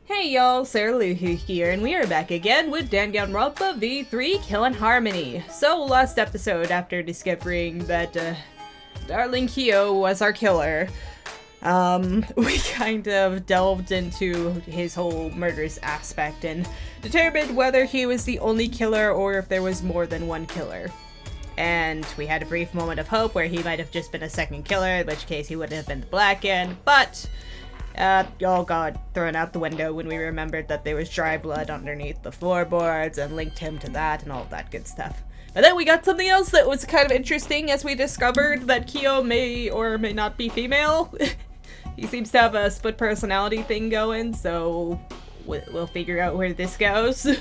Hey y'all, Sarah Luhu here, and we are back again with Danganronpa V3 Kill and Harmony. So, last episode, after discovering that, Darling Kyo was our killer, we kind of delved into his whole murderous aspect and determined whether he was the only killer or if there was more than one killer. And we had a brief moment of hope where he might have just been a second killer, in which case he wouldn't have been the Black End, but all got thrown out the window when we remembered that there was dry blood underneath the floorboards and linked him to that and all that good stuff. But then we got something else that was kind of interesting as we discovered that Kyo may or may not be female. He seems to have a split personality thing going, so we'll figure out where this goes. So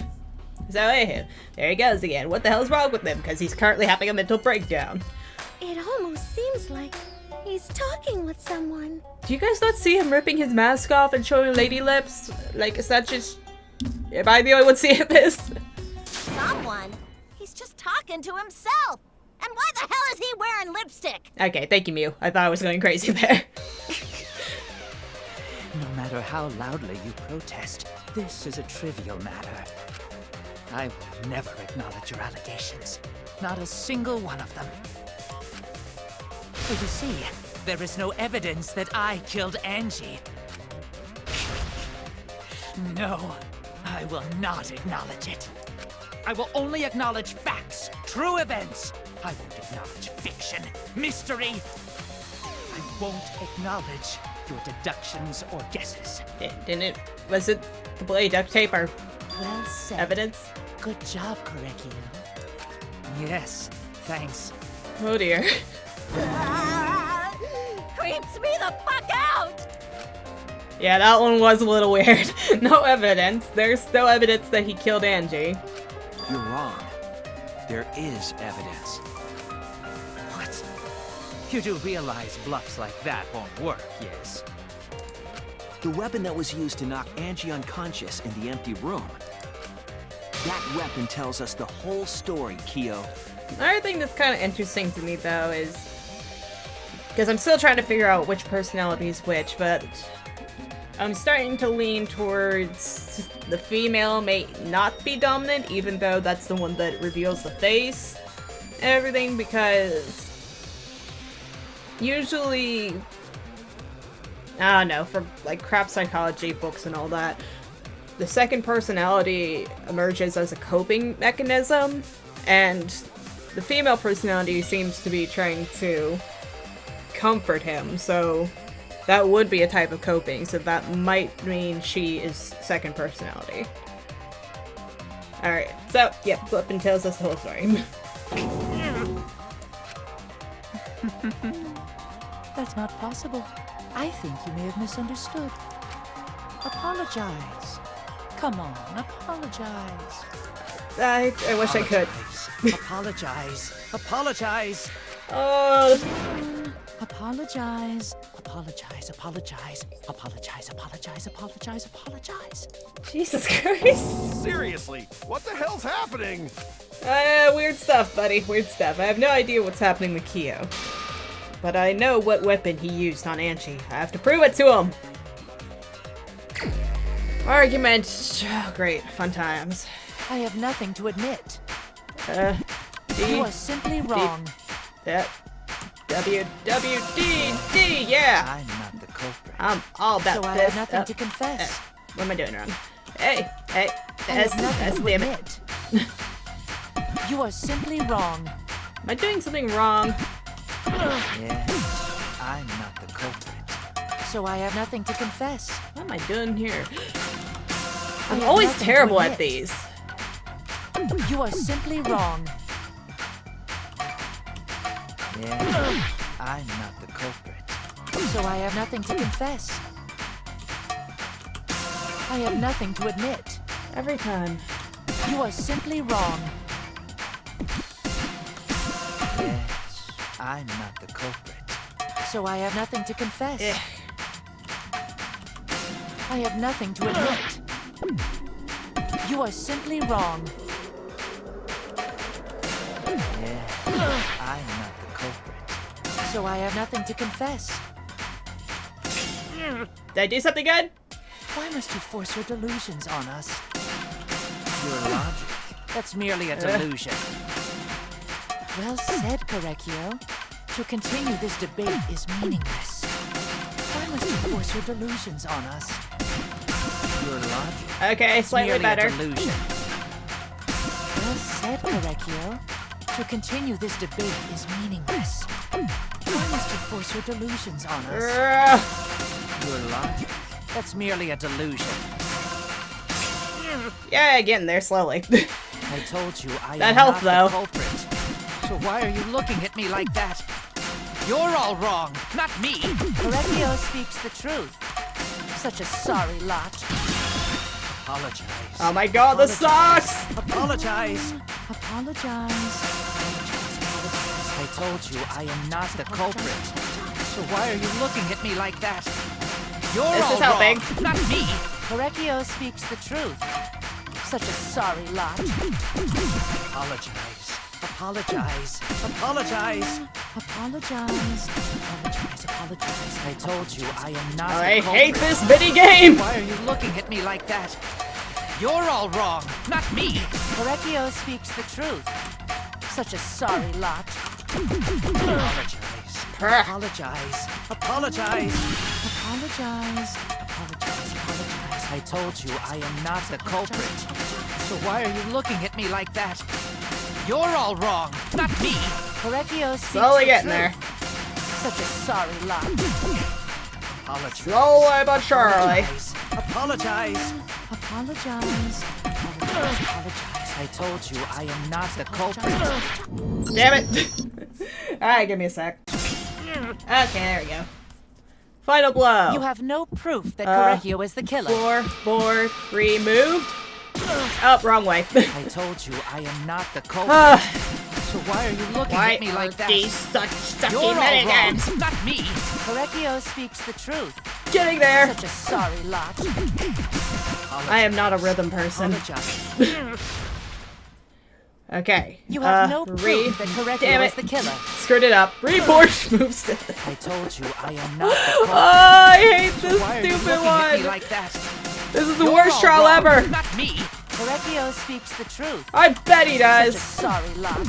hey, there he goes again. What the hell's wrong with him? Because he's currently having a mental breakdown. It almost seems like he's talking with someone. Do you guys not see him ripping his mask off and showing lady lips? Like, is that just... Am I the only one seeing this? Someone? He's just talking to himself. And why the hell is he wearing lipstick? Okay, thank you, Mew. I thought I was going crazy there. No matter how loudly you protest, this is a trivial matter. I will never acknowledge your allegations. Not a single one of them. So you see, there is no evidence that I killed Angie. No, I will not acknowledge it. I will only acknowledge facts, true events. I won't acknowledge fiction, mystery. I won't acknowledge your deductions or guesses. Was it the bloody duct tape or Well said. evidence? Good job, Korekio. Yes, thanks. Oh dear. Creeps me the fuck out! Yeah, that one was a little weird. No evidence. There's still evidence that he killed Angie. You're wrong. There is evidence. What? You do realize bluffs like that won't work, yes? The weapon that was used to knock Angie unconscious in the empty room. That weapon tells us the whole story, Kyo. Another thing that's kind of interesting to me, though, is... Because I'm still trying to figure out which personality is which, but... I'm starting to lean towards the female may not be dominant, even though that's the one that reveals the face and everything, because... Usually... I don't know, for like crap psychology books and all that, the second personality emerges as a coping mechanism, and the female personality seems to be trying to comfort him, so that would be a type of coping, so that might mean she is second personality. Alright, so, yeah, Flippin tells us the whole story. That's not possible. I think you may have misunderstood. Apologize. Come on, apologize. I wish I could. Apologize. Apologize. Oh, Apologize. Apologize. Apologize. Apologize. Apologize. Apologize. Apologize. Jesus Christ. Seriously, what the hell's happening? Weird stuff, buddy. Weird stuff. I have no idea what's happening with Kyo. But I know what weapon he used on Angie. I have to prove it to him! Argument. Oh, great. Fun times. I have nothing to admit. D. You are simply wrong. W, D, yeah! I'm not the culprit. I'm all about So I this. have nothing to confess. What am I doing wrong? Hey, I that's have nothing to damn it. admit. You are simply wrong. Am I doing something wrong? Yes, I'm not the culprit. So I have nothing to confess. What am I doing here? I I'm have always nothing to terrible at admit. these. You are simply wrong. Yeah, I'm not the culprit. So I have nothing to confess. I have nothing to admit. Every time. You are simply wrong. Yes, I'm not the culprit. So I have nothing to confess. Eh. I have nothing to admit. You are simply wrong. Yes, I'm not the culprit. So I have nothing to confess. Did I do something good? Why must you force your delusions on us? Your logic. That's merely a delusion. Well said, Correcchio. To continue this debate is meaningless. Why must you force your delusions on us? Your logic. Okay, slightly merely better. a delusion. Well said, Correcchio. To continue this debate is meaningless. Why must you force your delusions on us? Your logic. That's merely a delusion. Yeah, getting there slowly. I told you I That am helped, not though. the culprit. So why are you looking at me like that? You're all wrong, not me. Correcchio speaks the truth. Such a sorry lot. Apologize. Oh my god, the socks! Apologize. Apologize. I told you I am not the culprit. So why are you looking at me like that? You're This all is helping. wrong, not me. Correcchio speaks the truth. Such a sorry lot. Apologize. Apologize. Apologize. Apologize. Apologize. Apologize. I told you I am not I the hate culprit. this mini game! Why are you looking at me like that? You're all wrong, not me. Correcchio speaks the truth. Such a sorry lot. Apologize. Apologize. Apologize. Apologize. Apologize. Apologize. I told you I am not the culprit. So why are you looking at me like that? You're all wrong, not me. Correcchio speaks Slowly the getting truth. there. Such a sorry lot. Apologize. Slowly but surely. Apologize. Apologize. Apologize. Apologize. I told you I am not the culprit. Damn it! Alright, give me a sec. Okay, there we go. Final blow. You have no proof that Correcchio is the killer. Floorboard removed. Oh, wrong way. I told you I am not the culprit. So why are you looking Why at me like are that? these such sucky You're all wrong, minigames? not me. Correcchio speaks the truth. Getting there. Such a sorry lot. I am not a rhythm person. Apologize. Okay. You have no proof that damn Correcchio it. is the killer. Screwed it up. Report moves to. I told you I am not the culprit. Oh, I hate this Why are you stupid looking at me one. like that? This is the You're worst all trial wrong, ever. Not me. Correcchio speaks the truth. I bet he Such a does. sorry lot.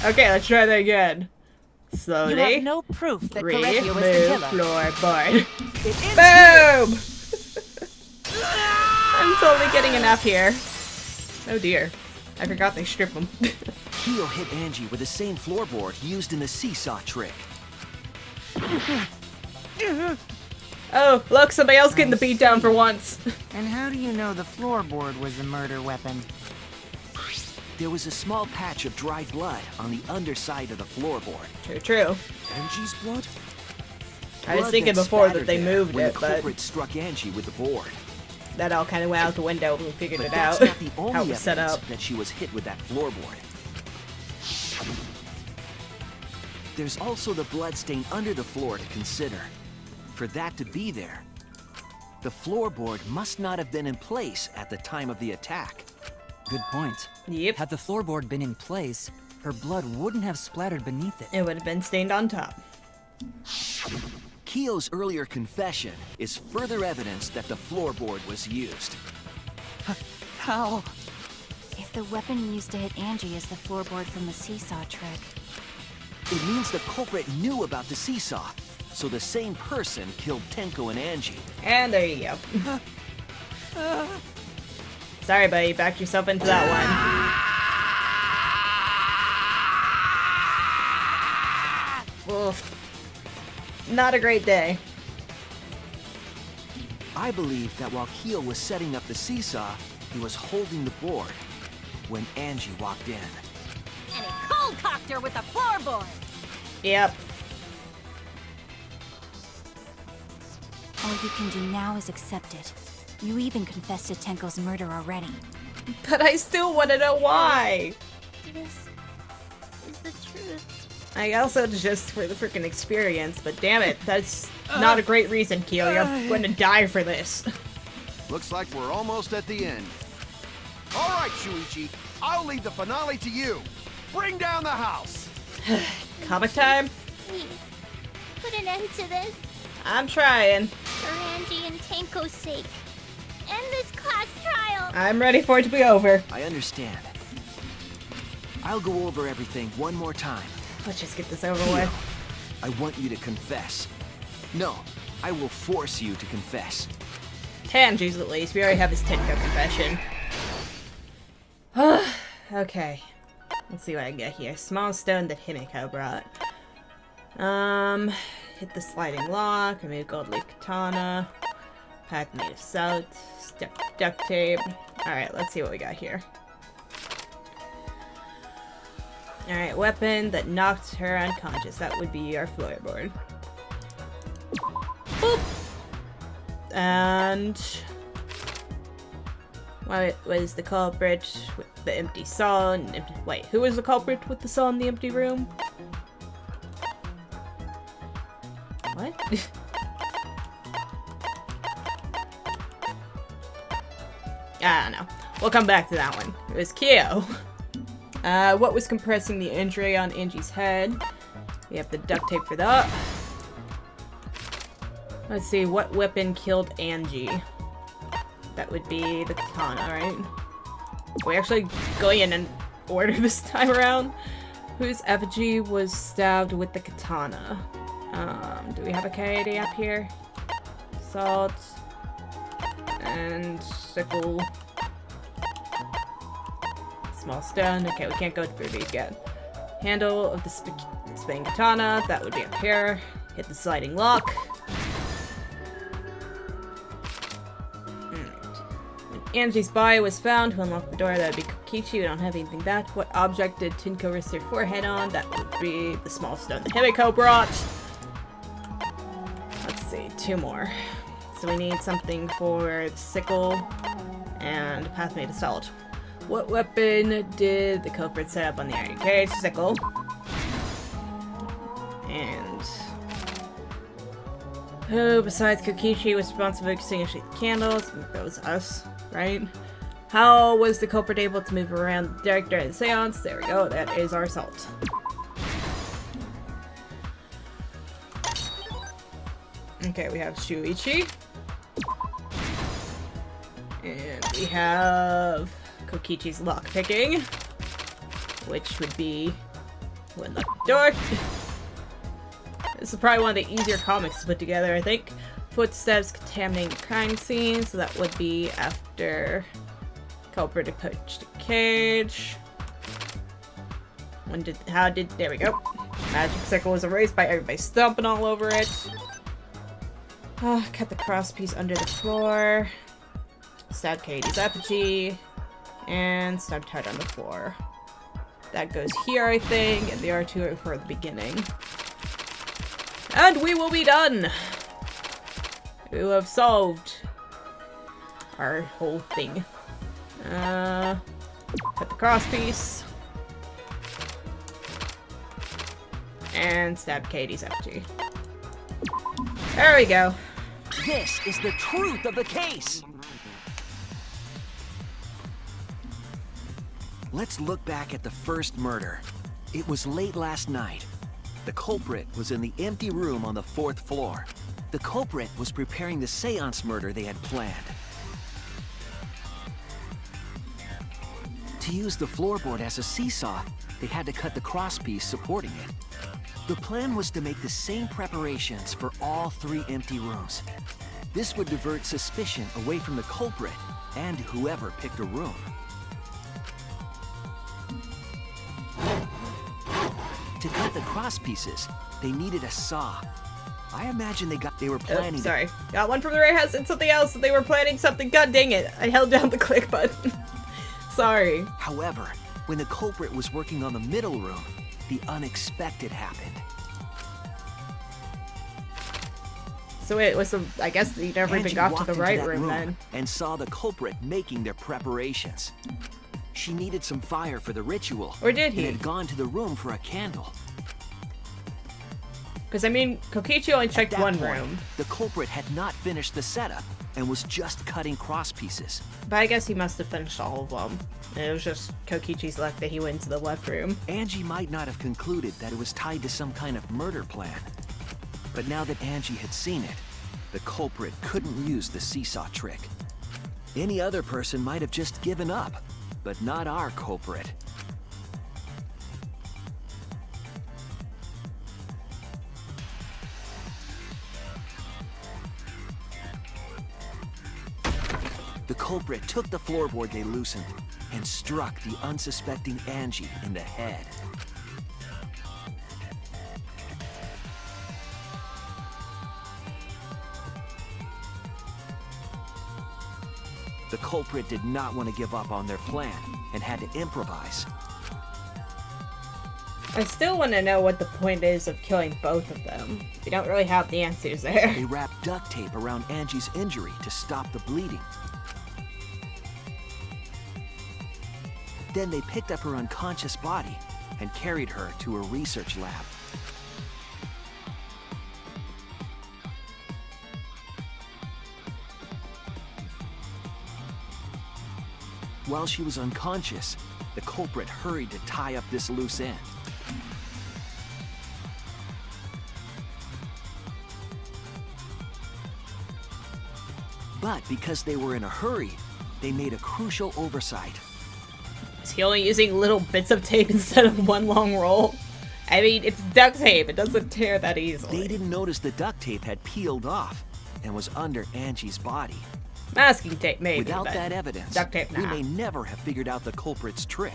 Okay, let's try that again. You Slowly. have no proof that Correcchio is the Remove killer. floorboard. It is Boom! I'm totally getting enough here. Oh dear. I forgot they strip them. Kyo hit Angie with the same floorboard used in the seesaw trick. Oh, look, somebody else getting the beat down for once. And how do you know the floorboard was the murder weapon? There was a small patch of dried blood on the underside of the floorboard. True. Angie's blood? I was Blood thinking that before that spattered they there moved when it, the but culprit struck Angie with the board. that all kind of went out the window when we figured But it that's out. not the only How it was set evidence up. that she was hit with that floorboard. There's also the blood stain under the floor to consider. For that to be there, the floorboard must not have been in place at the time of the attack. Good point. Yep. Had the floorboard been in place, her blood wouldn't have splattered beneath it. It would have been stained on top. Kyo's earlier confession is further evidence that the floorboard was used. How? If the weapon used to hit Angie is the floorboard from the seesaw trick. It means the culprit knew about the seesaw, so the same person killed Tenko and Angie. And there you go. Sorry, buddy. Backed yourself into that one. Oof. Not a great day. I believe that while Kyo was setting up the seesaw, he was holding the board when Angie walked in. And he cold-cocked her with the floorboard. Yep. All you can do now is accept it. You even confessed to Tenko's murder already. But I still want to know why. This is the truth. I also just for the freaking experience, but damn it, that's not a great reason, Kyo. You're going to die for this. Looks like we're almost at the end. All right, Shuichi, I'll leave the finale to you. Bring down the house. Comic time? Please, put an end to this. I'm trying. For Angie and Tenko's sake. End this class trial. I'm ready for it to be over. I understand. I'll go over everything one more time. Let's just get this over with. I want you to confess. No, I will force you to confess. Tanji's at least. We already have his Tenko confession. Okay. Let's see what I can get here. Small stone that Himiko brought. Hit the sliding lock, remove gold leaf katana, pack made of salt, duct tape. Alright, let's see what we got here. Alright, weapon that knocked her unconscious. That would be our floorboard. Boop! And what was the culprit with the empty saw and wait, who was the culprit with the saw in the empty room? What? I don't know. We'll come back to that one. It was Kyo. What was compressing the injury on Angie's head? We have the duct tape for that. Let's see, what weapon killed Angie? That would be the katana, right? Are we actually going in order this time around? Whose effigy was stabbed with the katana? Do we have a KD up here? Salt. And sickle. Small stone. Okay, we can't go through these yet. Handle of the spinning katana. That would be up here. Hit the sliding lock. When Angie's body was found, who unlocked the door? That would be Kokichi. We don't have anything that. What object did Tenko rest her forehead on? That would be the small stone that Himiko brought. Let's see, 2 more. So we need something for the sickle and path made of salt. What weapon did the culprit set up on the iron cage? Sickle. And who besides Kokichi was responsible for extinguishing the candles? That was us, right? How was the culprit able to move around the dark during the seance? There we go, that is our salt. Okay, we have Shuichi. And we have Kokichi's lockpicking, which would be who unlocked the door. This is probably one of the easier comics to put together, I think. Footsteps contaminating the crime scene, so that would be after culprit approached the cage. There we go. Magic sickle was erased by everybody stomping all over it. Cut the cross piece under the floor. Stab Katie's effigy. And stabbed hard on the floor. That goes here, I think, and the R2 are for the beginning. And we will be done! We will have solved our whole thing. Cut the cross piece. And stab Katie's effigy. There we go. This is the truth of the case! Let's look back at the first murder. It was late last night. The culprit was in the empty room on the 4th floor. The culprit was preparing the seance murder they had planned. To use the floorboard as a seesaw, they had to cut the crosspiece supporting it. The plan was to make the same preparations for all 3 empty rooms. This would divert suspicion away from the culprit and whoever picked a room. To cut the cross pieces, they needed a saw. I imagine they were planning. Oh, sorry. Got one from the right house and something else, and they were planning something. God dang it! I held down the click button. Sorry. However, when the culprit was working on the middle room, the unexpected happened. So it was I guess they never even got to the right room then. And saw the culprit making their preparations. She needed some fire for the ritual. Or did he? And had gone to the room for a candle. Because, I mean, Kokichi only checked one room. The culprit had not finished the setup and was just cutting cross pieces. But I guess he must have finished all of them. And it was just Kokichi's luck that he went to the left room. Angie might not have concluded that it was tied to some kind of murder plan. But now that Angie had seen it, the culprit couldn't use the seesaw trick. Any other person might have just given up, but not our culprit. The culprit took the floorboard they loosened and struck the unsuspecting Angie in the head. The culprit did not want to give up on their plan and had to improvise. I still want to know what the point is of killing both of them. We don't really have the answers there. They wrapped duct tape around Angie's injury to stop the bleeding. Then they picked up her unconscious body and carried her to a research lab. While she was unconscious, the culprit hurried to tie up this loose end. But because they were in a hurry, they made a crucial oversight. Is he only using little bits of tape instead of one long roll? I mean, it's duct tape. It doesn't tear that easily. They didn't notice the duct tape had peeled off and was under Angie's body. Masking tape, maybe. Without that evidence, duct tape, nah. We may never have figured out the culprit's trick.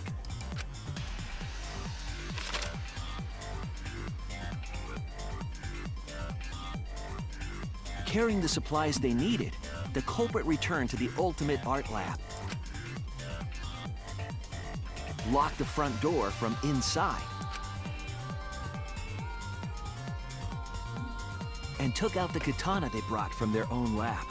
Carrying the supplies they needed, the culprit returned to the Ultimate Art Lab. Locked the front door from inside. And took out the katana they brought from their own lab.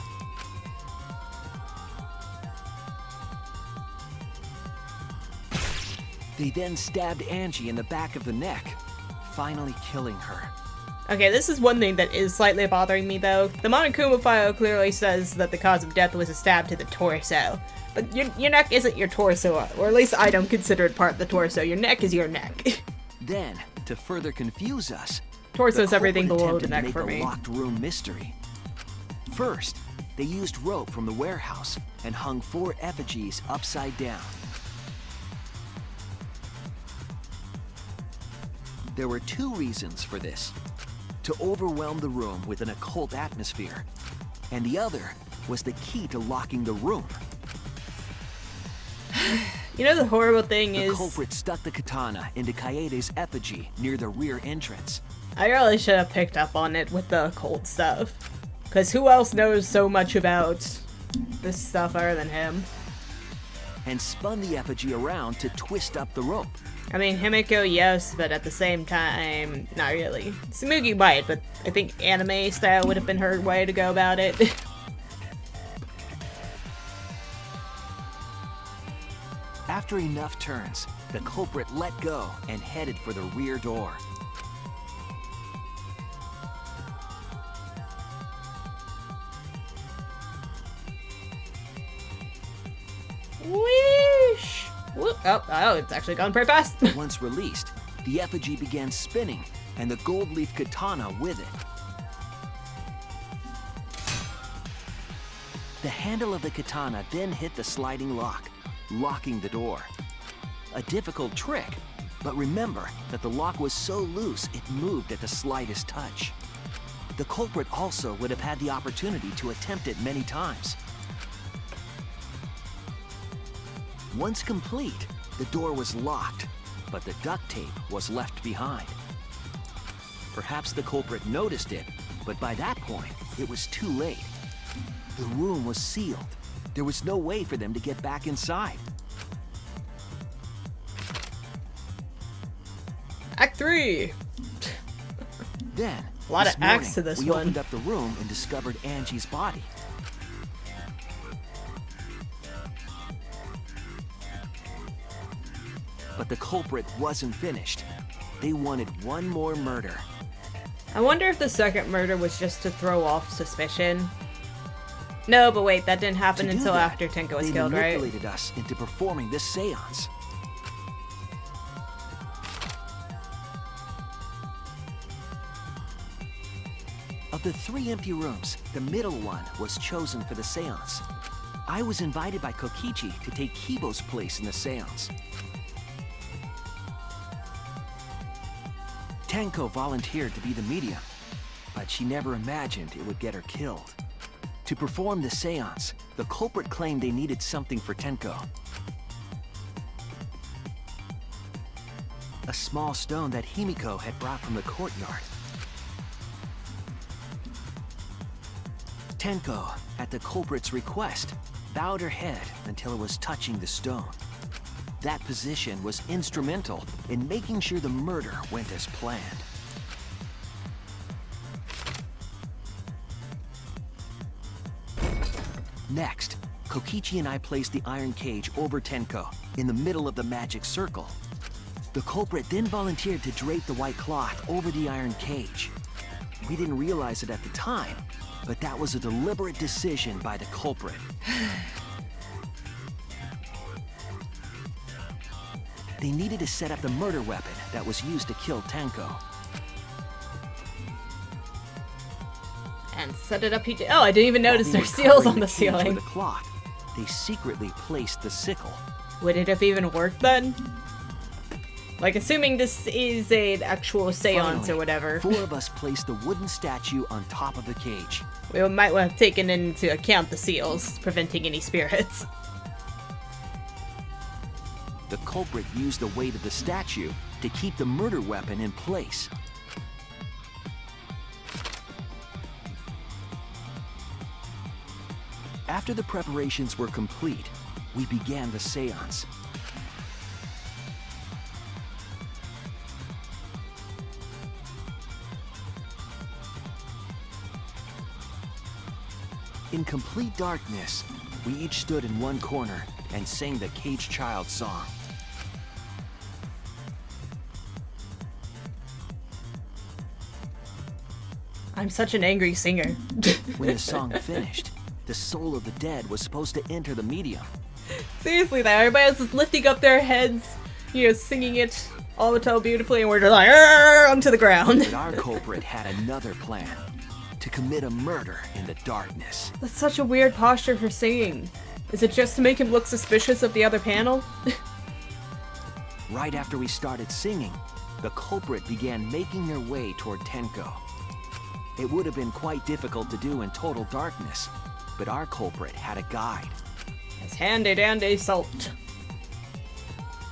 They then stabbed Angie in the back of the neck, finally killing her. Okay, this is one thing that is slightly bothering me, though. The Monokuma file clearly says that the cause of death was a stab to the torso. But your neck isn't your torso, or at least I don't consider it part of the torso. Your neck is your neck. Then, to further confuse us, Torso's everything culprit below the attempted neck to for make me. a locked room mystery. First, they used rope from the warehouse and hung 4 effigies upside down. There were 2 reasons for this. To overwhelm the room with an occult atmosphere, and the other was the key to locking the room. You know the horrible thing The is... culprit stuck the katana into Kaede's effigy near the rear entrance. I really should have picked up on it with the occult stuff. Because who else knows so much about this stuff other than him? And spun the effigy around to twist up the rope. I mean, Himiko, yes, but at the same time, not really. Tsumugi might, but I think anime style would have been her way to go about it. After enough turns, the culprit let go and headed for the rear door. Whoosh! Whoop. Oh, it's actually gone pretty fast. Once released, the effigy began spinning, and the gold leaf katana with it. The handle of the katana then hit the sliding lock, locking the door. A difficult trick, but remember that the lock was so loose it moved at the slightest touch. The culprit also would have had the opportunity to attempt it many times. Once complete, the door was locked, but the duct tape was left behind. Perhaps the culprit noticed it, but by that point, it was too late. The room was sealed. There was no way for them to get back inside. Act 3! Then, A lot this of acts morning, to this we one. opened up the room and discovered Angie's body. But the culprit wasn't finished. They wanted one more murder. I wonder if the second murder was just to throw off suspicion. No, but wait, that didn't happen To do until that, after Tenko was they killed, right? manipulated us into performing this seance. A Of the 3 empty rooms, the middle one was chosen for the seance. I was invited by Kokichi to take Kibo's place in the seance. Tenko volunteered to be the medium, but she never imagined it would get her killed. To perform the seance, the culprit claimed they needed something for Tenko. A small stone that Himiko had brought from the courtyard. Tenko, at the culprit's request, bowed her head until it was touching the stone. That position was instrumental in making sure the murder went as planned. Next, Kokichi and I placed the iron cage over Tenko, in the middle of the magic circle. The culprit then volunteered to drape the white cloth over the iron cage. We didn't realize it at the time, but that was a deliberate decision by the culprit. They needed to set up the murder weapon that was used to kill Tenko. And set it up he did. Oh, I didn't even notice While there's they were seals covering on the cage ceiling. with a cloth, they secretly placed the sickle. Would it have even worked then? Like, assuming this is an actual seance Finally, or whatever. 4 of us placed the wooden statue on top of the cage. We might have taken into account the seals, preventing any spirits. The culprit used the weight of the statue to keep the murder weapon in place. After the preparations were complete, we began the seance. In complete darkness, we each stood in one corner and sang the Caged Child song. I'm such an angry singer. When the song finished, the soul of the dead was supposed to enter the medium. Seriously though, everybody else is lifting up their heads, you know, singing it all the time beautifully, and we're just like, "Arr!" onto the ground. But our culprit had another plan, to commit a murder in the darkness. That's such a weird posture for singing. Is it just to make him look suspicious of the other panel? Right after we started singing, the culprit began making their way toward Tenko. It would have been quite difficult to do in total darkness, but our culprit had a guide. It's handy dandy salt.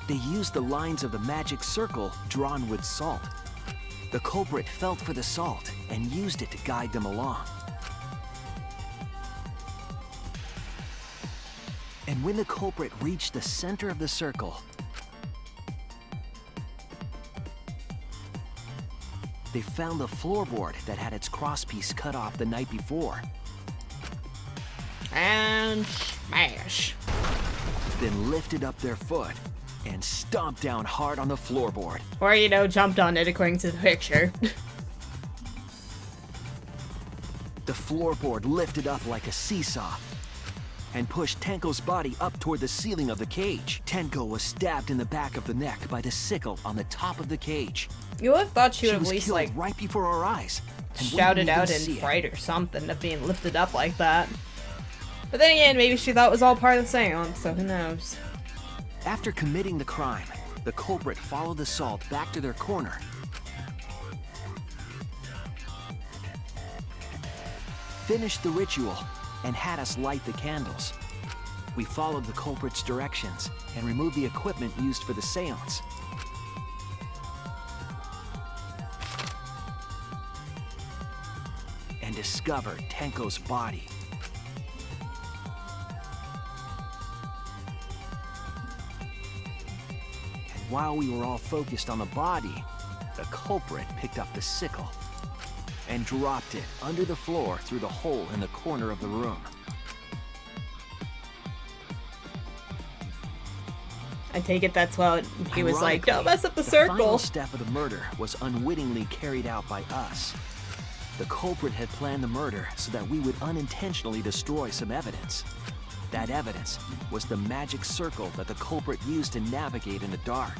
They used the lines of the magic circle drawn with salt. The culprit felt for the salt and used it to guide them along. And when the culprit reached the center of the circle, they found the floorboard that had its crosspiece cut off the night before. And smash. Then lifted up their foot and stomped down hard on the floorboard. Or, you know, jumped on it according to the picture. The floorboard lifted up like a seesaw and pushed Tenko's body up toward the ceiling of the cage. Tenko was stabbed in the back of the neck by the sickle on the top of the cage. You would have thought she would have was at least, killed like, right before our eyes. And we shouted didn't out even in see it. fright or something of being lifted up like that. But then again, maybe she thought it was all part of the seance, so who knows. After committing the crime, the culprit followed the salt back to their corner. Finished the ritual and had us light the candles. We followed the culprit's directions and removed the equipment used for the seance. And discovered Tenko's body. And while we were all focused on the body, the culprit picked up the sickle and dropped it under the floor through the hole in the corner of the room. I take it that's what he was like, don't mess up the The final circle. step of the murder was unwittingly carried out by us. The culprit had planned the murder so that we would unintentionally destroy some evidence. That evidence was the magic circle that the culprit used to navigate in the dark.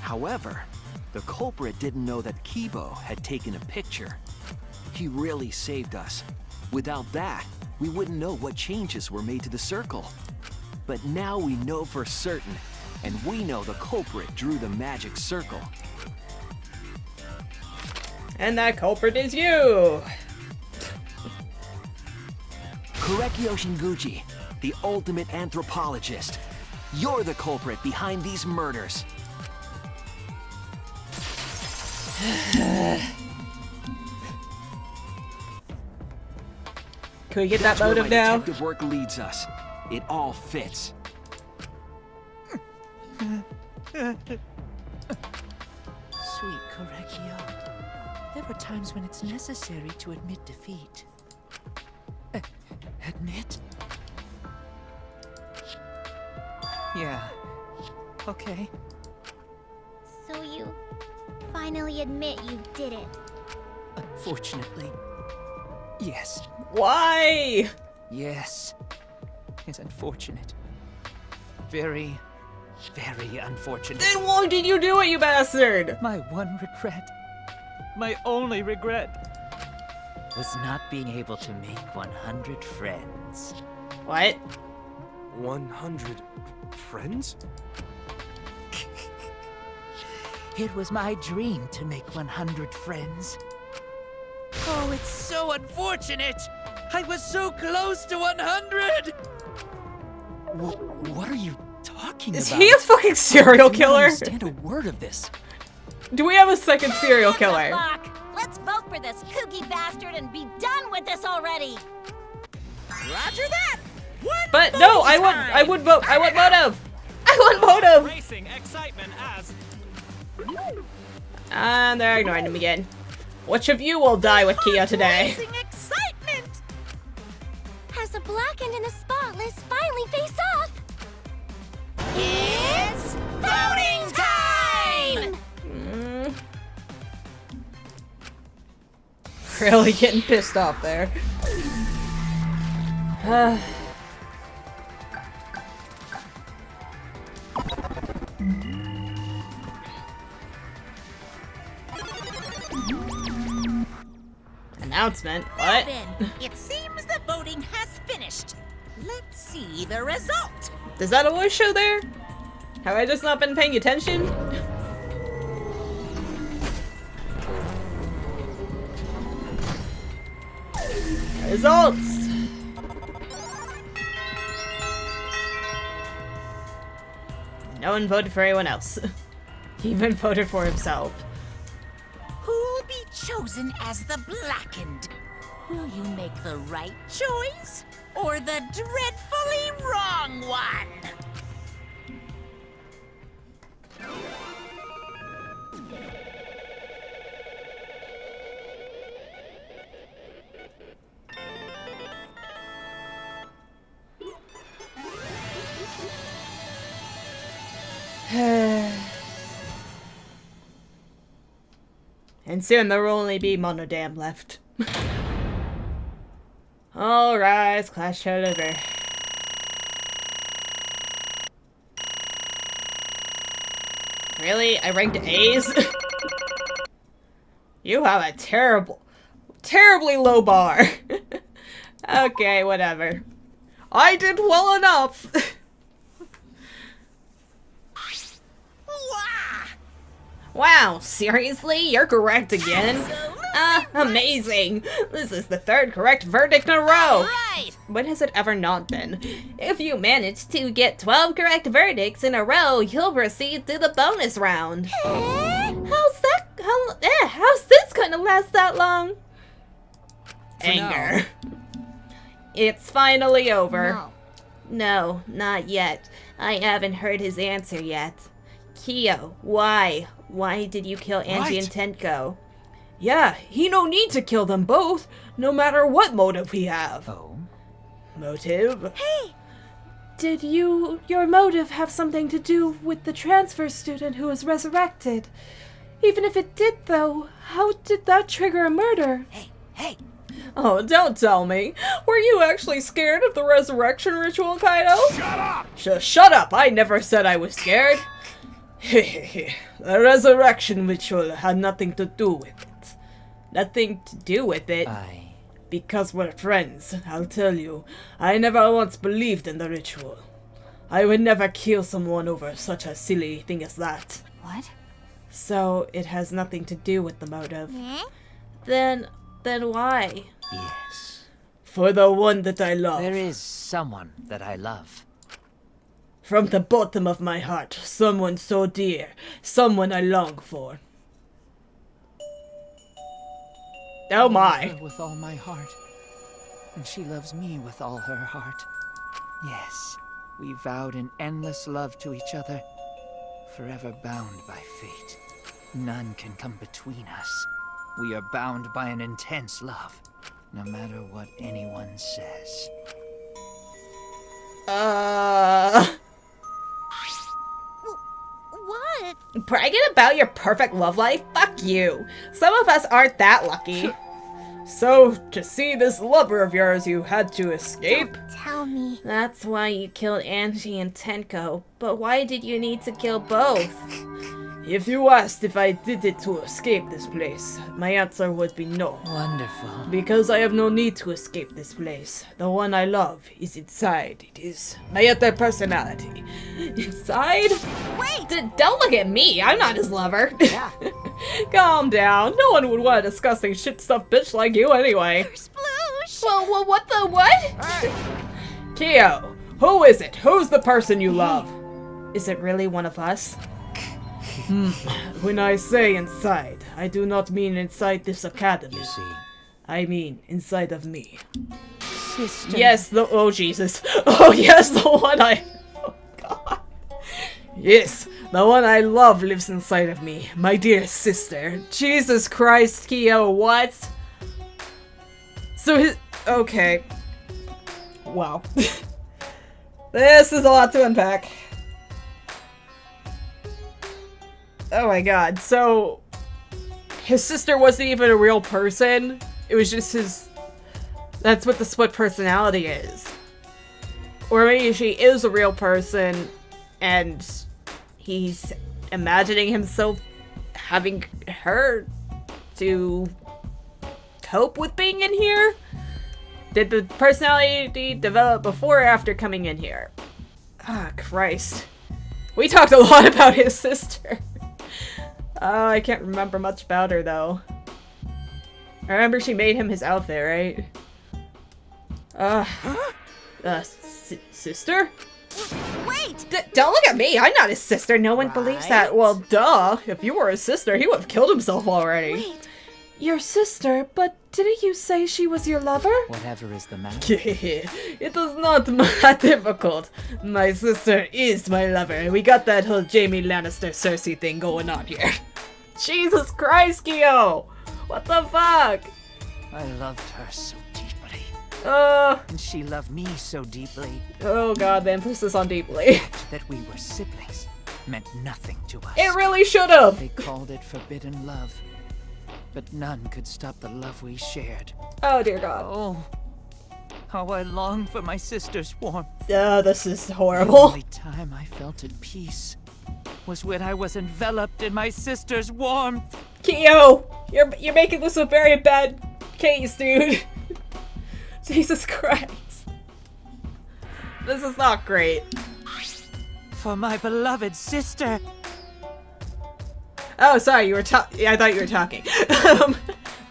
However, the culprit didn't know that Kibo had taken a picture. He really saved us. Without that, we wouldn't know what changes were made to the circle. But now we know for certain, and we know the culprit drew the magic circle. And that culprit is you! Kureki Oshinguchi, the ultimate anthropologist. You're the culprit behind these murders. Can we get that That's where motive my now? detective work leads us. It all fits. Sweet Correggio. There were times when it's necessary to admit defeat. Admit? Yeah. Okay. So you finally admit you did it. Unfortunately. Yes. Why? Yes. It's unfortunate. Very, very unfortunate. Then why did you do it, you bastard? My one regret, my only regret, was not being able to make 100 friends. What? 100 friends? It was my dream to make 100 friends. Oh, it's so unfortunate! I was so close to 100! What are you talking Is about? he a fucking serial I don't killer? understand a word of this. Do we have a second serial Hands up, killer? Locke. Let's vote for this kooky bastard and be done with this already. Roger that! What? But no, I would vote. I want motive. I want motive. Racing excitement as And they're ignoring him again. Which of you will die with Kia today? Amazing excitement! As the blackened and the spotless finally face off. It's voting time! Really getting pissed off there. Announcement? What? It seems the voting has finished. Let's see the result. Does that always show there? Have I just not been paying attention? Results! No one voted for anyone else. He even voted for himself. Who'll be chosen as the blackened? Will you make the right choice or the dreadfully wrong one? And soon there will only be Monodam left. All rise, class show over. Really? I ranked A's? You have a terribly low bar. Okay, whatever. I did well enough. Wow, seriously? You're correct again? Amazing! This is the third correct verdict in a row! Right! When has it ever not been? If you manage to get 12 correct verdicts in a row, you'll proceed to the bonus round. How's this gonna last that long? Anger. It's finally over. No, not yet. I haven't heard his answer yet. Kyo, why? Why did you kill Angie and Tenko? Yeah, he no need to kill them both, no matter what motive we have. Oh? Motive? Hey! Did your motive have something to do with the transfer student who was resurrected? Even if it did, though, how did that trigger a murder? Hey! Oh, don't tell me. Were you actually scared of the resurrection ritual, Kaido? Shut up! Shut up! I never said I was scared. The resurrection ritual had nothing to do with it. Nothing to do with it? Because we're friends, I'll tell you. I never once believed in the ritual. I would never kill someone over such a silly thing as that. What? So, it has nothing to do with the motive. Then why? Yes. For the one that I love. There is someone that I love. From the bottom of my heart, someone so dear, someone I long for. Oh my. I love her with all my heart, and she loves me with all her heart. Yes, we vowed an endless love to each other, forever bound by fate. None can come between us. We are bound by an intense love, no matter what anyone says. What? Bragging about your perfect love life? Fuck you. Some of us aren't that lucky. So, to see this lover of yours, you had to escape? Don't tell me. That's why you killed Angie and Tenko. But why did you need to kill both? If you asked if I did it to escape this place, my answer would be no. Wonderful. Because I have no need to escape this place. The one I love is inside. It is my other personality. Inside? Wait! Don't look at me. I'm not his lover. Yeah. Calm down. No one would want a disgusting shit stuff bitch like you anyway. Sploosh! Well, what the what? Hey! Kyo, who is it? Who's the person you love? Is it really one of us? When I say inside, I do not mean inside this academy. You see, I mean inside of me. sister. Yes, oh Jesus. Oh yes, the one oh God. Yes, the one I love lives inside of me. My dear sister. Jesus Christ, Kyo, what? So okay. Wow. This is a lot to unpack. Oh my god, so his sister wasn't even a real person. It was just his... That's what the split personality is. Or maybe she is a real person and he's imagining himself having her to cope with being in here? Did the personality develop before or after coming in here? Ah, Christ. We talked a lot about his sister. I can't remember much about her, though. I remember she made him his outfit, right? Sister? Wait! Don't look at me! I'm not his sister! No one believes that. Well, duh! If you were his sister, he would have killed himself already. Wait. Your sister? But didn't you say she was your lover? Whatever is the matter. It is not that difficult. My sister is my lover. We got that whole Jaime Lannister Cersei thing going on here. Jesus Christ, Kyo! What the fuck? I loved her so deeply. And she loved me so deeply. Oh god, the emphasis on deeply. That we were siblings meant nothing to us. It really should have! They called it forbidden love. But none could stop the love we shared. Oh dear god. Oh, how I long for my sister's warmth. Oh, this is The horrible. only time I felt at peace was when I was enveloped in my sister's warmth. Kyo! You're making this a very bad case, dude. Jesus Christ. This is not great. For my beloved sister. Oh, sorry, you were I thought you were talking.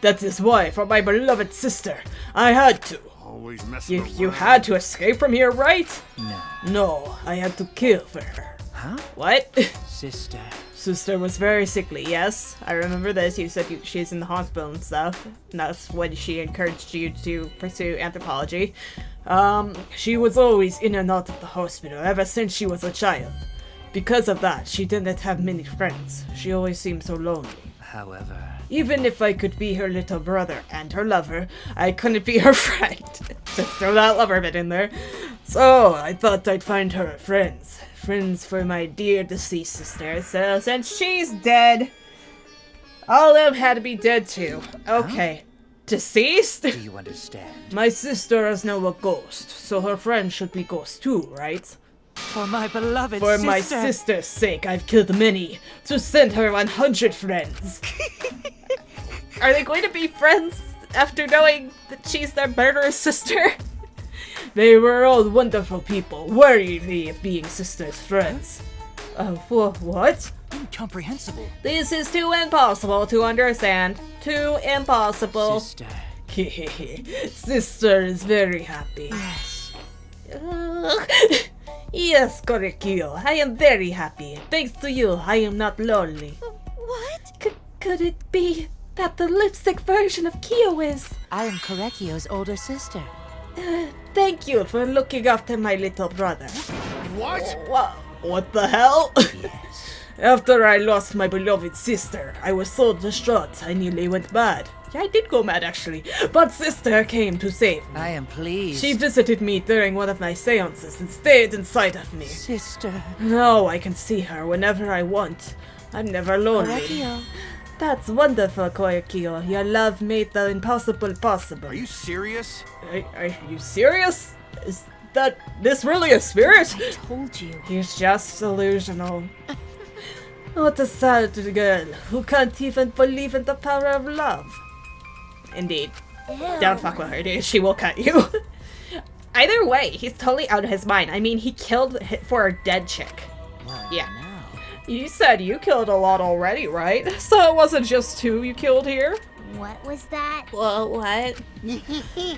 That is why, for my beloved sister, I had to. Always messing You had to escape from here, right? No. No, I had to kill for her. Huh? What? Sister. Sister was very sickly, yes. I remember this. You said she's in the hospital and stuff. And that's when she encouraged you to pursue anthropology. She was always in and out of the hospital ever since she was a child. Because of that, she didn't have many friends. She always seemed so lonely. However... Even if I could be her little brother and her lover, I couldn't be her friend. Just throw that lover bit in there. So, I thought I'd find her friends. Friends for my dear deceased sister. So, since she's dead, all of them had to be dead too. Okay. Huh? Deceased? Do you understand? My sister is now a ghost, so her friend should be ghost too, right? For my beloved For sister. my sister's sake, I've killed many to send her 100 friends. Are they going to be friends after knowing that she's their murderous sister? They were all wonderful people, worthy of being sister's friends. What? Incomprehensible. This is too impossible to understand. Too impossible. Sister. Sister is very happy. Yes. Yes, Korekyo, I am very happy. Thanks to you, I am not lonely. What? Could it be that the lipstick version of Kyo is? I am Korekyo's older sister. Thank you for looking after my little brother. What? What the hell? Yes. After I lost my beloved sister, I was so distraught I nearly went mad. Yeah, I did go mad actually, but sister came to save me. I am pleased. She visited me during one of my seances and stayed inside of me. Sister. Now I can see her whenever I want. I'm never lonely. Korekyo. That's wonderful, Korekyo. Your love made the impossible possible. Are you serious? Are you serious? Is this really a spirit? I told you. He's just delusional. What a sad girl who can't even believe in the power of love. Indeed. Don't fuck with her, dude. She will cut you. Either way, he's totally out of his mind. I mean, he killed for a dead chick. Well, Yeah. now. You said you killed a lot already, right? So it wasn't just 2 you killed here? What was that? Well, what?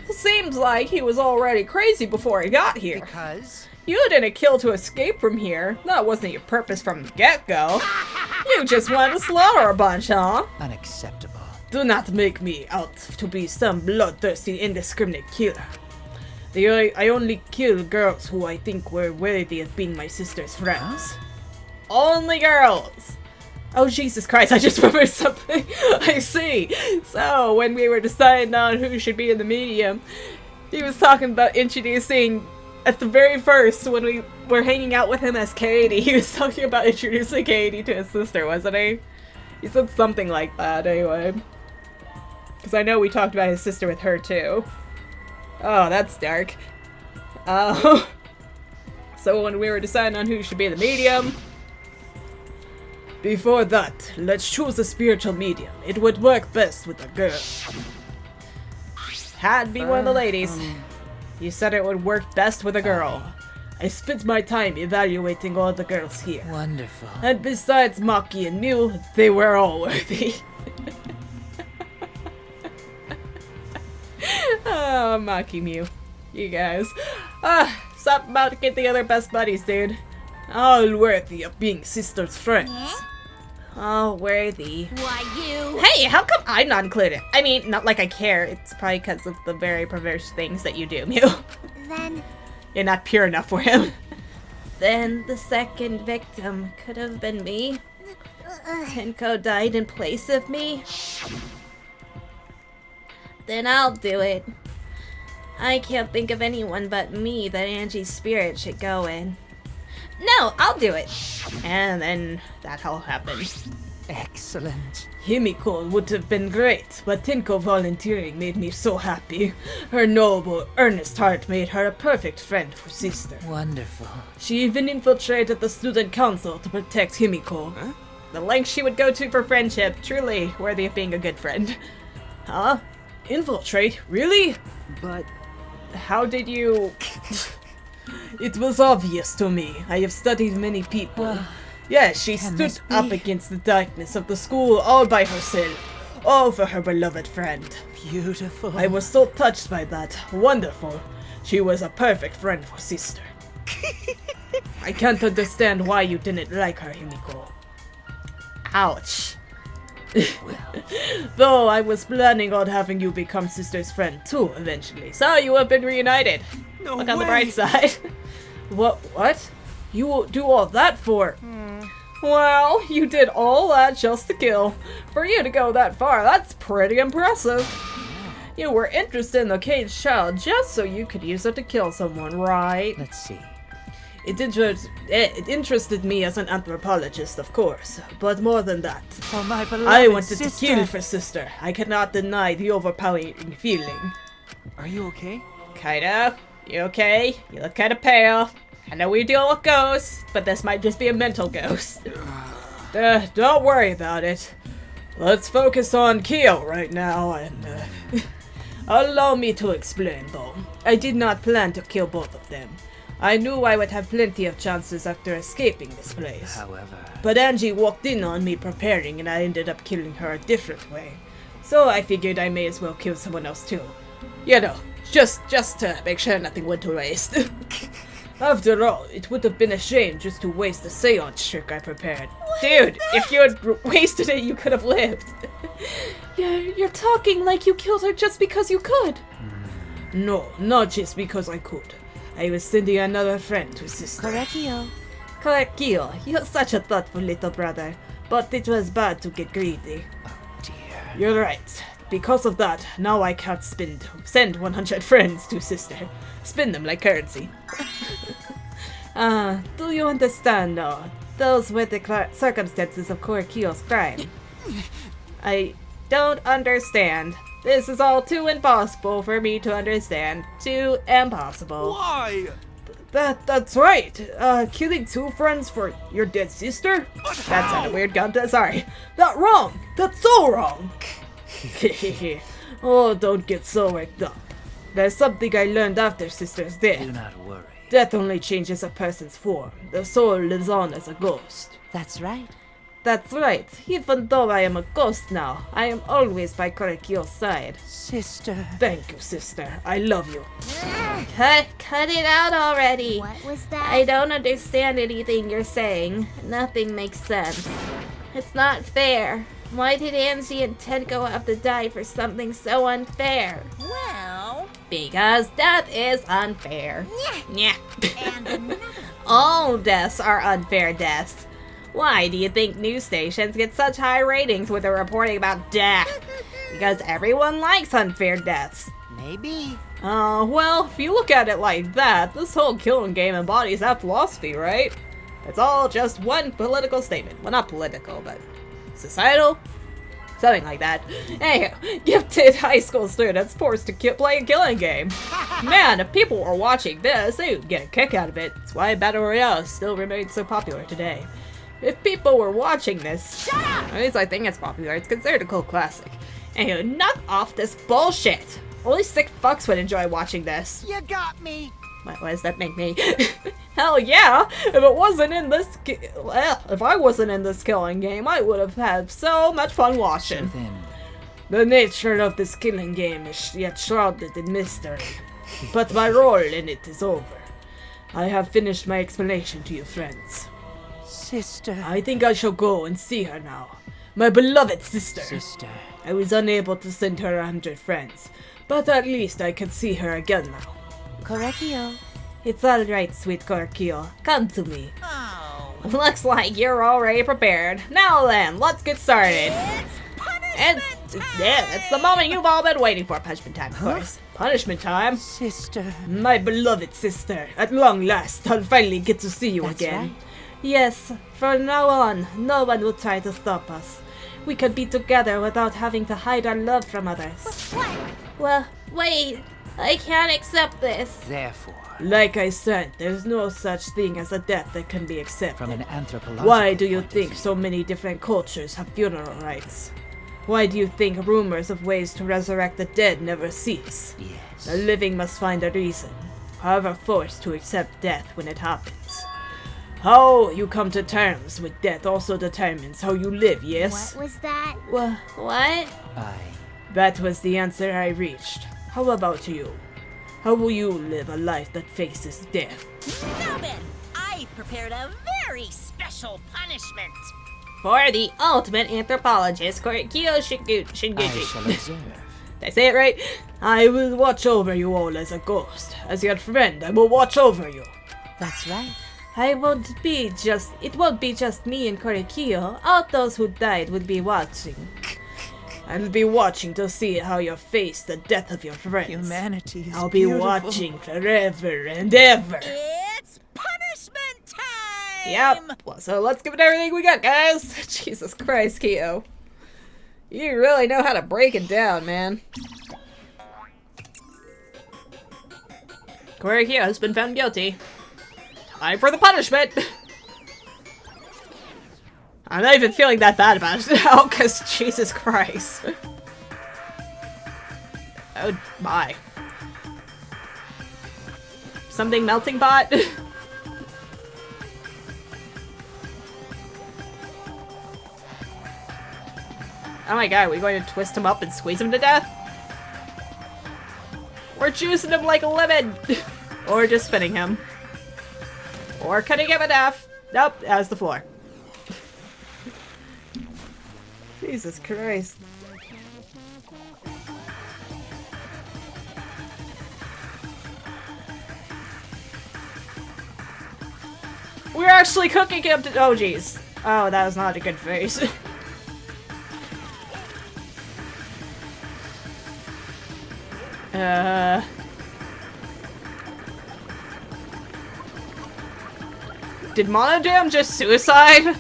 Seems like he was already crazy before he got here. Because? You didn't kill to escape from here. That wasn't your purpose from the get-go. You just wanted to slaughter a bunch, huh? Unacceptable. Do not make me out to be some bloodthirsty, indiscriminate killer. I only kill girls who I think were worthy of being my sister's friends. Only girls! Oh, Jesus Christ, I just remembered something. I see. So, when we were deciding on who should be in the medium, he was talking about introducing, at the very first, when we were hanging out with him as Katie, he was talking about introducing Katie to his sister, wasn't he? He said something like that, anyway. Because I know we talked about his sister with her, too. Oh, that's dark. So when we were deciding on who should be the medium... Before that, let's choose a spiritual medium. It would work best with a girl. Had to be one of the ladies. You said it would work best with a girl. I spent my time evaluating all the girls here. Wonderful. And besides Maki and Mew, they were all worthy. Oh, Maki Mew. You guys. Stop about to get the other best buddies, dude. All worthy of being sisters' friends. All worthy. Why, you... Hey, how come I'm not included? I mean, not like I care. It's probably because of the very perverse things that you do, Mew. Then You're not pure enough for him. Then the second victim could have been me. Tenko died in place of me. Then I'll do it. I can't think of anyone but me that Angie's spirit should go in. No, I'll do it. And then that all happened. Excellent. Himiko would have been great, but Tenko volunteering made me so happy. Her noble, earnest heart made her a perfect friend for sister. Wonderful. She even infiltrated the student council to protect Himiko. Huh? The lengths she would go to for friendship, truly worthy of being a good friend. Huh? Infiltrate? Really? But how did you... It was obvious to me. I have studied many people. Yes, she stood up against the darkness of the school all by herself. All for her beloved friend. Beautiful. I was so touched by that. Wonderful. She was a perfect friend for sister. I can't understand why you didn't like her, Himiko. Ouch. Though I was planning on having you become sister's friend too, eventually. So you have been reunited. No Look on the way. bright side. What? You will do all that for? Well, you did all that just to kill. For you to go that far, that's pretty impressive. You were interested in the caged child just so you could use it to kill someone, right? Let's see. It interested me as an anthropologist, of course, but more than that. For my beloved I wanted sister. to kill for sister. I cannot deny the overpowering feeling. are you okay? Kinda. You okay? You look kinda pale. I know we deal with ghosts, but this might just be a mental ghost. Don't worry about it. Let's focus on Kyo right now, and allow me to explain, though. I did not plan to kill both of them. I knew I would have plenty of chances after escaping this place. However... But Angie walked in on me preparing, and I ended up killing her a different way. So I figured I may as well kill someone else too. You know, just to make sure nothing went to waste. After all, it would have been a shame just to waste the seance trick I prepared. Dude, if you had wasted it, you could have lived. You're talking like you killed her just because you could. No, not just because I could. I was sending another friend to sister. Korekiyo. Korekiyo, you're such a thoughtful little brother. But it was bad to get greedy. Oh dear. You're right. Because of that, now I can't send 100 friends to sister. Spin them like currency. Do you understand now? Those were the circumstances of Korekiyo's crime. I don't understand. This is all too impossible for me to understand. Too impossible. Why? That's right. Killing 2 friends for your dead sister? That sounded weird, Gunta. Sorry. That's wrong. That's so wrong. Oh, don't get so worked up. There's something I learned after sister's death. Do not worry. Death only changes a person's form. The soul lives on as a ghost. That's right. That's right. Even though I am a ghost now, I am always by Korekiyo's side. Sister. Thank you, sister. I love you. Cut it out already. What was that? I don't understand anything you're saying. Nothing makes sense. It's not fair. Why did Angie and Tenko have to die for something so unfair? Well, Because death is unfair. Yeah. and another. All deaths are unfair deaths. Why do you think news stations get such high ratings when they're reporting about death? Because everyone likes unfair deaths. Maybe. Well, if you look at it like that, this whole killing game embodies that philosophy, right? It's all just one political statement. Well, not political, but societal? Something like that. Anyhow, gifted high school students forced to play a killing game. Man, if people were watching this, they would get a kick out of it. That's why Battle Royale still remains so popular today. If people were watching this, at least I think it's popular, it's considered a cult classic. Anyway, knock off this bullshit. Only sick fucks would enjoy watching this. You got me. What does that make me? Hell yeah! If it wasn't in this, if I wasn't in this killing game, I would have had so much fun watching. Then The nature of this killing game is yet shrouded in mystery, but my role in it is over. I have finished my explanation to you, friends. Sister. I think I shall go and see her now. My beloved sister. sister. I was unable to send her 100 friends, but at least I can see her again now. Korekiyo. It's alright, sweet Korekiyo. Come to me. Oh, Looks like you're already prepared. Now then, let's get started. And yeah, it's the moment you've all been waiting for. Punishment time, of course. Punishment time? Sister. My beloved sister, at long last, I'll finally get to see you That's again. right. Yes, from now on, no one will try to stop us. We could be together without having to hide our love from others. Well, wait. I can't accept this. Therefore, Like I said, there's no such thing as a death that can be accepted. from an anthropological Why do you point of think view, so many different cultures have funeral rites? Why do you think rumors of ways to resurrect the dead never cease? Yes. The living must find a reason, however forced to accept death when it happens. How you come to terms with death also determines how you live, yes? What was that? Well, What? that was the answer I reached. How about you? How will you live a life that faces death? now then, I prepared a very special punishment. For the ultimate anthropologist, Korekiyo I Shinguchi. shall observe. Did I say it right? I will watch over you all as a ghost. As your friend, I will watch over you. That's right. It won't be just me and Korekiyo. All those who died will be watching. I'll be watching to see how you face the death of your friends. Humanity is I'll be beautiful. watching forever and ever. It's punishment time! Yep. Well, so let's give it everything we got, guys. Jesus Christ, Kyo. You really know how to break it down, man. Korekiyo has been found guilty. I'm for the punishment! I'm not even feeling that bad about it now, because Jesus Christ. Oh my. Something melting pot? Oh my god, are we going to twist him up and squeeze him to death? We're juicing him like a lemon! Or just spinning him. Or cutting him in half. Nope, that was the floor. Jesus Christ. We're actually cooking him to- oh jeez. Oh, that was not a good face. Did Monodam just suicide?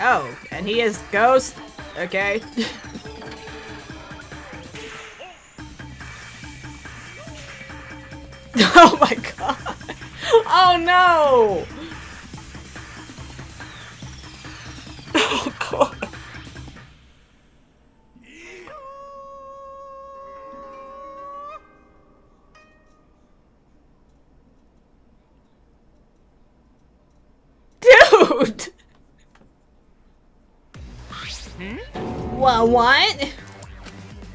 Oh, and he is Ghost? Okay. Oh my god! Oh no! Oh god. Dude! What?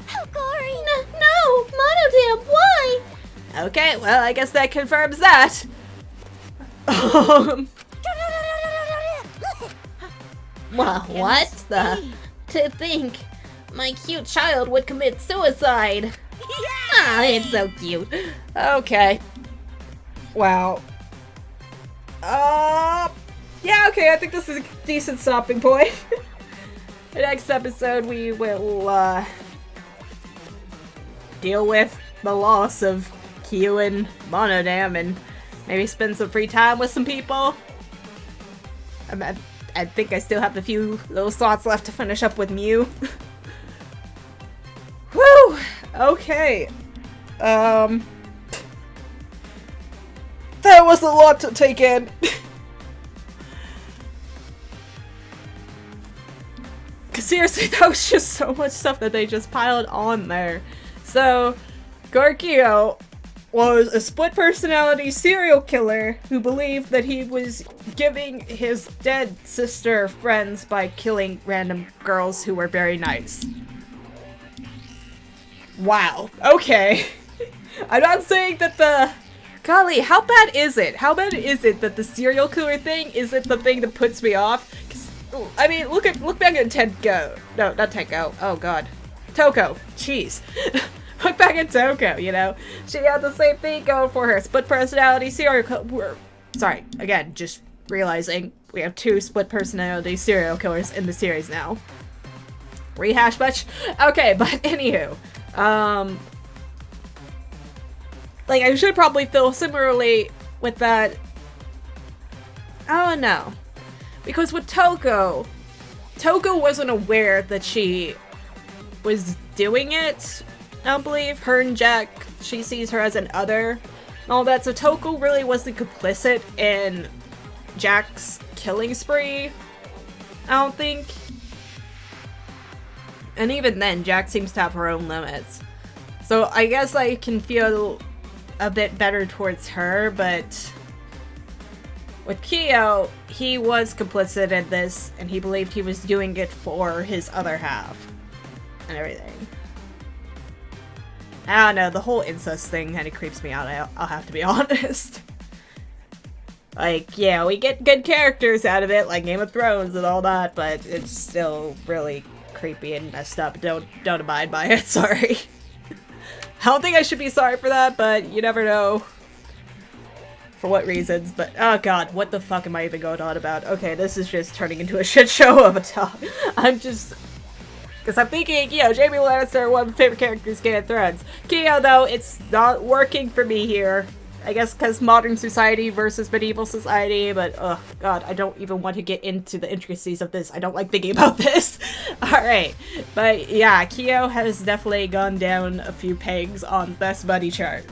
How gory! No! Monodam, why? Okay, well, I guess that confirms that. Well, what the? To think my cute child would commit suicide. Ah, it's so cute. Okay. Wow. Yeah, okay, I think this is a decent stopping point. The next episode we will, deal with the loss of Kyu and Monodam and maybe spend some free time with some people. I think I still have a few little slots left to finish up with Mew. Whew! Okay. That was a lot to take in. Seriously, that was just so much stuff that they just piled on there. So, Gorkio was a split personality serial killer who believed that he was giving his dead sister friends by killing random girls who were very nice. Wow. Okay. I'm not saying that the... Golly, how bad is it? How bad is it that the serial killer thing isn't the thing that puts me off? 'Cause, I mean, look back at Tenko. No, not Tenko. Oh god. Toko. Jeez. Look back at Toko, you know? She had the same thing going for her. Split personality serial killer. Sorry, again, just realizing we have 2 split personality serial killers in the series now. Rehash much? Okay, but anywho. Like, I should probably feel similarly with that. I don't know. Because with Toko wasn't aware that she was doing it. I don't believe her and Jack, she sees her as an other and all that, so Toko really wasn't complicit in Jack's killing spree, I don't think. And even then, Jack seems to have her own limits. So I guess I can feel a bit better towards her, but with Kyo, he was complicit in this, and he believed he was doing it for his other half and everything. I don't know, the whole incest thing kind of creeps me out, I'll have to be honest. Like, yeah, we get good characters out of it, like Game of Thrones and all that, but it's still really creepy and messed up. Don't abide by it, sorry. I don't think I should be sorry for that, but you never know for what reasons. But, oh god, what the fuck am I even going on about? Okay, this is just turning into a shit show of a talk. I'm just... Because I'm thinking, you know, Jaime Lannister, one of my favorite characters, Game of Thrones. Kyo, though, it's not working for me here. I guess because modern society versus medieval society, but oh god, I don't even want to get into the intricacies of this. I don't like thinking about this. Alright, but yeah, Kyo has definitely gone down a few pegs on Best Buddy chart.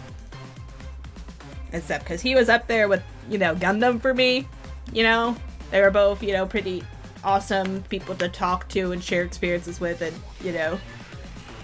Except because he was up there with, you know, Gundam for me, you know? They were both, you know, pretty awesome people to talk to and share experiences with, and, you know,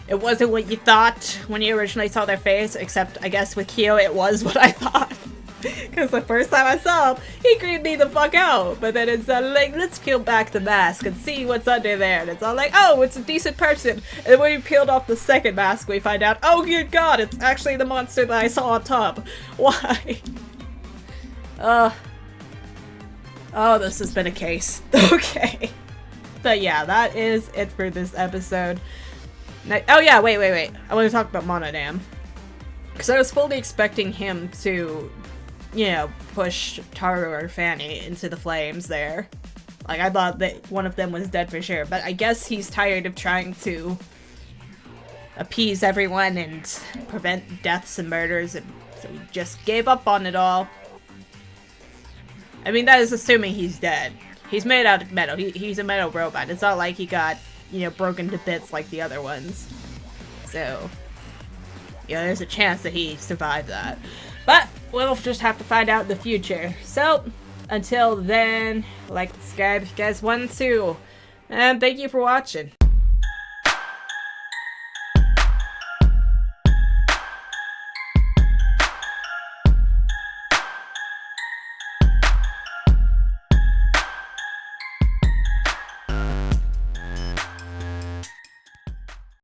it wasn't what you thought when you originally saw their face, except I guess with Kyo it was what I thought. Because the first time I saw him, he creeped me the fuck out. But then it's like, let's peel back the mask and see what's under there. And it's all like, oh, it's a decent person. And when we peeled off the second mask, we find out, oh good god, it's actually the monster that I saw on top. Why? Oh, this has been a case. Okay. But yeah, that is it for this episode. Oh yeah, wait. I want to talk about Monodam. Because I was fully expecting him to, you know, push Taru or Fanny into the flames there. Like, I thought that one of them was dead for sure. But I guess he's tired of trying to appease everyone and prevent deaths and murders. And so he just gave up on it all. I mean, that is assuming he's dead. He's made out of metal. He's a metal robot. It's not like he got, you know, broken to bits like the other ones. So, you know, there's a chance that he survived that. But we'll just have to find out in the future. So, until then, like, subscribe if you guys want to. And thank you for watching.